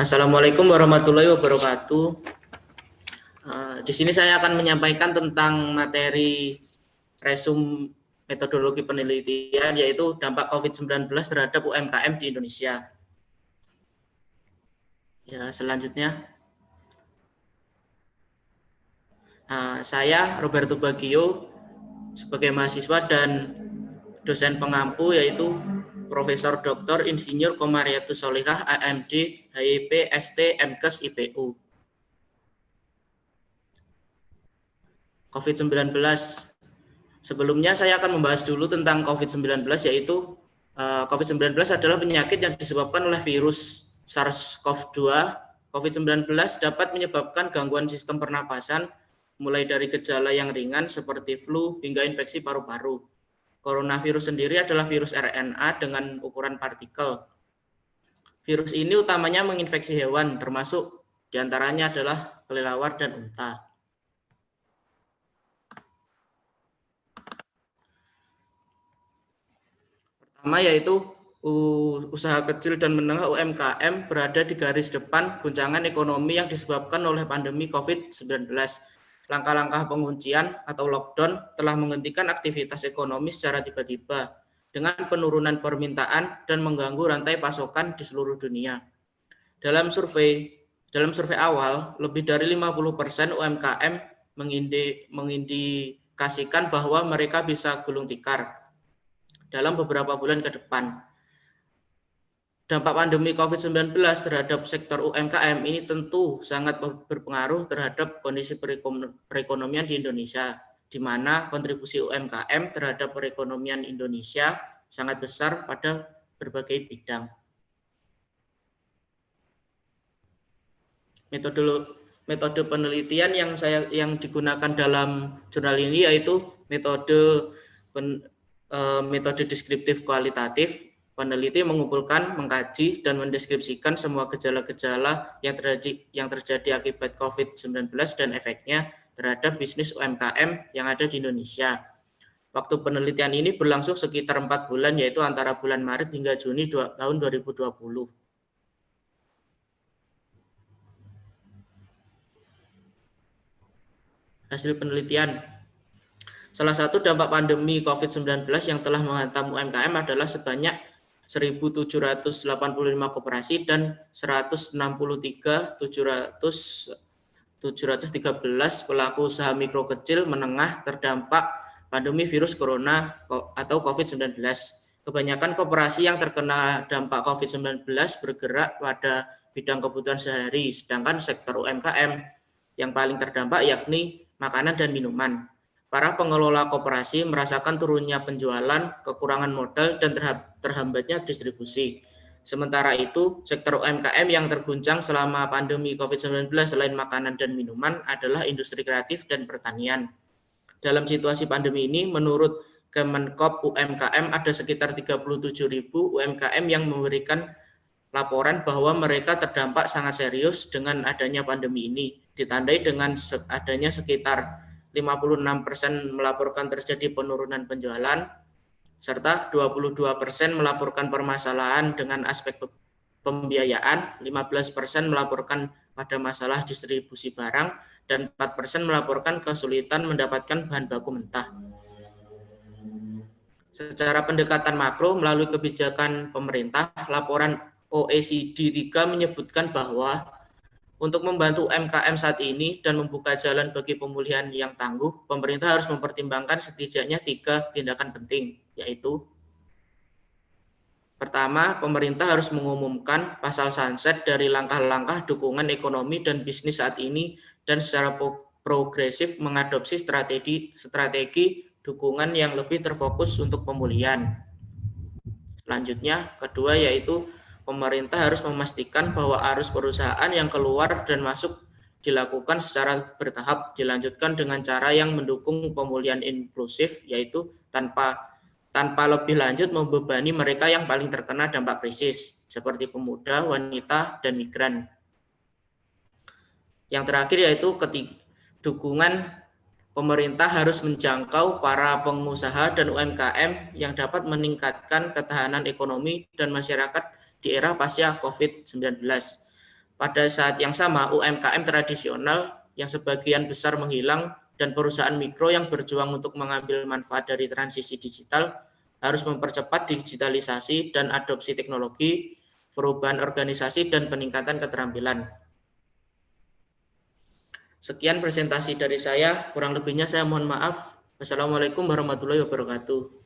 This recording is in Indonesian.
Assalamualaikum warahmatullahi wabarakatuh. Di sini saya akan menyampaikan tentang materi resum metodologi penelitian, yaitu dampak COVID-19 terhadap UMKM di Indonesia. Ya, selanjutnya, saya Roberto Bagio sebagai mahasiswa dan dosen pengampu, yaitu Profesor Dr. Insinyur Komariatus Solihah, AMD, HIP, ST, MKes, IPU. COVID-19. Sebelumnya saya akan membahas dulu tentang COVID-19, yaitu COVID-19 adalah penyakit yang disebabkan oleh virus SARS-CoV-2. COVID-19 dapat menyebabkan gangguan sistem pernapasan, mulai dari gejala yang ringan seperti flu hingga infeksi paru-paru. Coronavirus sendiri adalah virus RNA dengan ukuran partikel. Virus ini utamanya menginfeksi hewan, termasuk diantaranya adalah kelelawar dan unta. Pertama yaitu usaha kecil dan menengah UMKM berada di garis depan guncangan ekonomi yang disebabkan oleh pandemi COVID-19. Langkah-langkah penguncian atau lockdown telah menghentikan aktivitas ekonomi secara tiba-tiba dengan penurunan permintaan dan mengganggu rantai pasokan di seluruh dunia. Dalam survei awal, lebih dari 50% UMKM mengindikasikan bahwa mereka bisa gulung tikar dalam beberapa bulan ke depan. Dampak pandemi COVID-19 terhadap sektor UMKM ini tentu sangat berpengaruh terhadap kondisi perekonomian di Indonesia, di mana kontribusi UMKM terhadap perekonomian Indonesia sangat besar pada berbagai bidang. Metode penelitian yang digunakan dalam jurnal ini yaitu metode deskriptif kualitatif. Peneliti mengumpulkan, mengkaji, dan mendeskripsikan semua gejala-gejala yang terjadi akibat COVID-19 dan efeknya terhadap bisnis UMKM yang ada di Indonesia. Waktu penelitian ini berlangsung sekitar 4 bulan, yaitu antara bulan Maret hingga Juni tahun 2020. Hasil penelitian. Salah satu dampak pandemi COVID-19 yang telah menghantam UMKM adalah sebanyak 1.785 koperasi dan 163.713 pelaku usaha mikro kecil menengah terdampak pandemi virus corona atau COVID-19. Kebanyakan koperasi yang terkena dampak COVID-19 bergerak pada bidang kebutuhan sehari, sedangkan sektor UMKM yang paling terdampak yakni makanan dan minuman. Para pengelola koperasi merasakan turunnya penjualan, kekurangan modal, dan terhambatnya distribusi. Sementara itu, sektor UMKM yang terguncang selama pandemi COVID-19 selain makanan dan minuman adalah industri kreatif dan pertanian. Dalam situasi pandemi ini, menurut Kemenkop UMKM ada sekitar 37.000 UMKM yang memberikan laporan bahwa mereka terdampak sangat serius dengan adanya pandemi ini, ditandai dengan adanya sekitar 56% melaporkan terjadi penurunan penjualan, serta 22% melaporkan permasalahan dengan aspek pembiayaan, 15% melaporkan pada masalah distribusi barang, dan 4% melaporkan kesulitan mendapatkan bahan baku mentah. Secara pendekatan makro, melalui kebijakan pemerintah, laporan OECD 3 menyebutkan bahwa untuk membantu UMKM saat ini dan membuka jalan bagi pemulihan yang tangguh, pemerintah harus mempertimbangkan setidaknya 3 tindakan penting, yaitu: pertama, pemerintah harus mengumumkan pasal sunset dari langkah-langkah dukungan ekonomi dan bisnis saat ini dan secara progresif mengadopsi strategi dukungan yang lebih terfokus untuk pemulihan. Selanjutnya, kedua yaitu pemerintah harus memastikan bahwa arus perusahaan yang keluar dan masuk dilakukan secara bertahap, dilanjutkan dengan cara yang mendukung pemulihan inklusif, yaitu tanpa lebih lanjut membebani mereka yang paling terkena dampak krisis, seperti pemuda, wanita, dan migran. Yang terakhir yaitu dukungan pemerintah harus menjangkau para pengusaha dan UMKM yang dapat meningkatkan ketahanan ekonomi dan masyarakat di era pasca COVID-19. Pada saat yang sama, UMKM tradisional yang sebagian besar menghilang dan perusahaan mikro yang berjuang untuk mengambil manfaat dari transisi digital harus mempercepat digitalisasi dan adopsi teknologi, perubahan organisasi, dan peningkatan keterampilan. Sekian presentasi dari saya, kurang lebihnya saya mohon maaf. Wassalamualaikum warahmatullahi wabarakatuh.